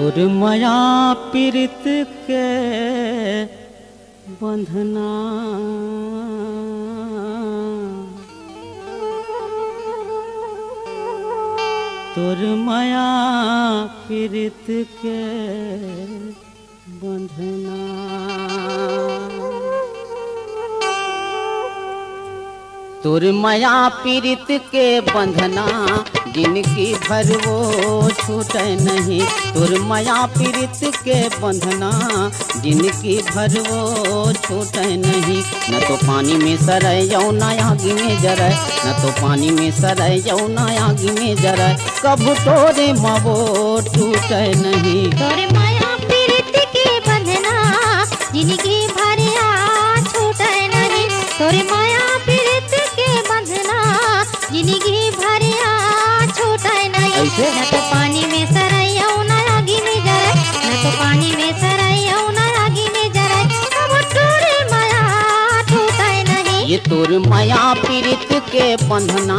तोर माया पीरित के बंधना तोर माया पीरित के बंधना तोर माया पीरित के बंधना जिनकी भर वो छूटे नहीं। तोर माया पीरित के बंधना जिनकी भर वो छूटे नहीं। न तो पानी में सरे यौ न आगी में जरे, न तो पानी में सरे यौ न आगी में जरे, कब तोरे मवो टूटे नहीं। तोर माया पीरित के बंधना जिनकी भर छूटे नहीं। तोर माया पीरित के बंधना जिनकी भर छूटे नहीं। न तो पानी में सरैया न आगी में जरे, न तो पानी में सरैया न आगी में जरे, कब तोरे माया छूटे नहीं। ये तोर माया पीरित के बंधना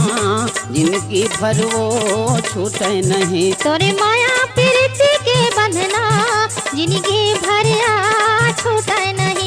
जिनकी भर वो छूटे नहीं। तोरे माया पीरित के बंधना जिनकी भर छूटे नहीं।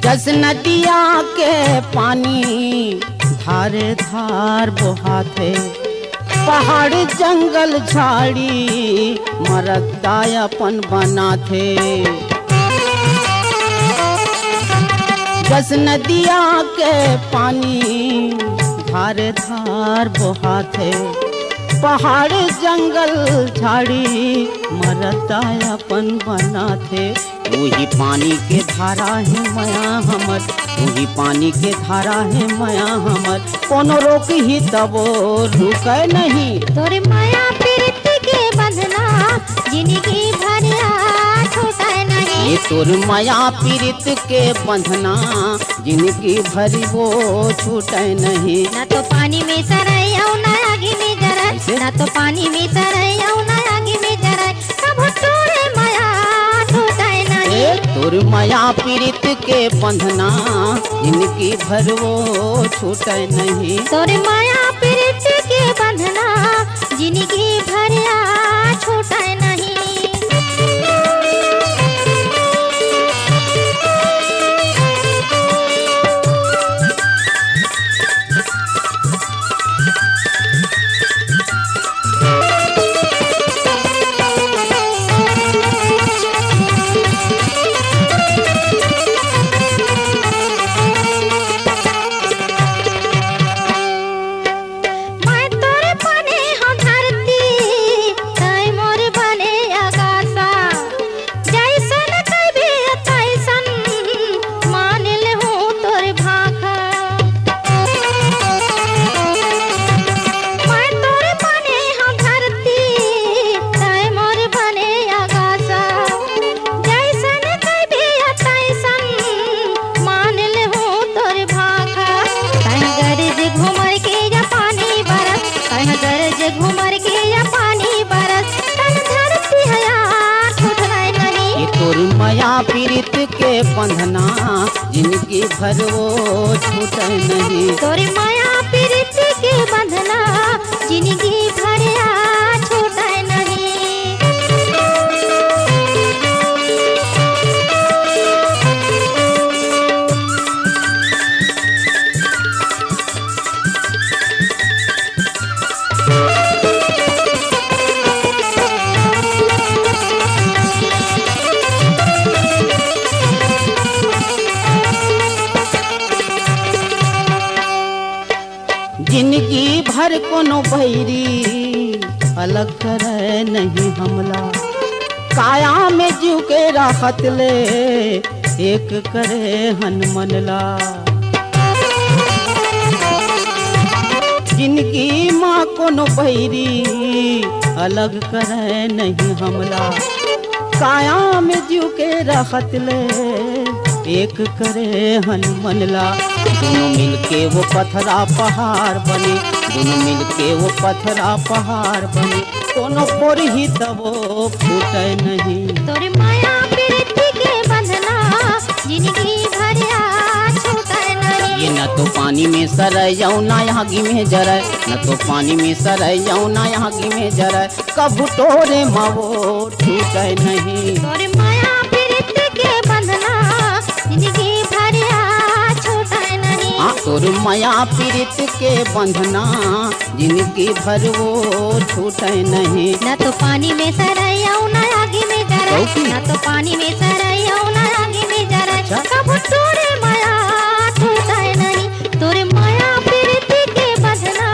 जस नदिया के पानी धारे धार बहाते, पहाड़ जंगल झाड़ी मरदायापन बनाते। जस नदिया के पानी धारे धार बहाते, पहाड़ जंगल झाड़ी मरदायापन बनाते। वही पानी के धारा है माया हमर, वही पानी के धारा है माया हमर, कोनो रोक ही तबो रुके नहीं। तोर माया पीरित के बंधना जिनकी भर छूटे नहीं। ये तोर माया पीरित के बंधना जिनकी भरी वो छूटे नहीं। न तो पानी में सरैया न आगी में जरे, न तो पानी में सरैया न आगी में जरे, कब तोरे माया छूटे नहीं। तोर माया पीरित के बंधना जिनकी भर वो छूटे नहीं। तोर माया पीरित के बंधना जिनकी भर छूटे नहीं। घुमर के या पानी बरस तन धरती हया छूटे नहीं। ये तोर माया पीरित के बंधना जिनकी भर वो छूटे नहीं। तोर माया पीरित के बंधना जिनकी भर छूटे नहीं। जिंदगी भर कोनो बैरी अलग करे नहीं हमला, काया में जीव के राहत ले एक करे हनुमनला। जिनकी माँ कोनो बैरी अलग करे नहीं हमला, काया में जीव के राहत ले एक करे हनुमनला, दोनों मिलके वो पथरा पहाड़ बने, दोनों मिलके वो पथरा पहाड़ बने, दोनों पोर ही तबो फूटे नहीं। तोर माया प्रीति के बंधना जिंदगी भर छूटे नहीं। ये न तो पानी में सरय जाऊँ ना आगी में जरय, न तो पानी में सरय जाऊँ ना आगी में जरय, कबू तोरे मावो छूटे नहीं। तोर माया प्रीति के बंधना जिंदगी भर छूटे नहीं। हाँ तोर माया पीड़ित के बंधना जिंदगी भर वो छूटे नहीं। न तो पानी में सरैया न आगे में जरे, न तो पानी में सरैया न आगे में जरे, कब तोरे माया छूटे नहीं। तोरे माया प्रीति के बंधना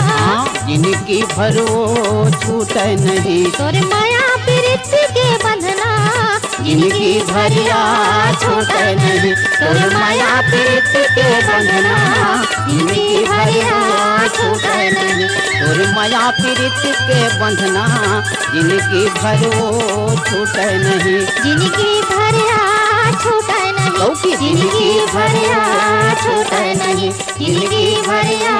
जिंदगी भर वो छूटे नहीं। तोरे माया प्रीति के बंधना जिंदगी भरिया छूटे नहीं। तोर माया प्रीति के बंधना जिंदगी भरिया छूटे नहीं। तोर माया प्रीति के बंधना जिंदगी भर वो छूटे नहीं। जिंदगी भरिया छूटे नहीं। जिंदगी भरिया छूटे नहीं। जिंदगी भरिया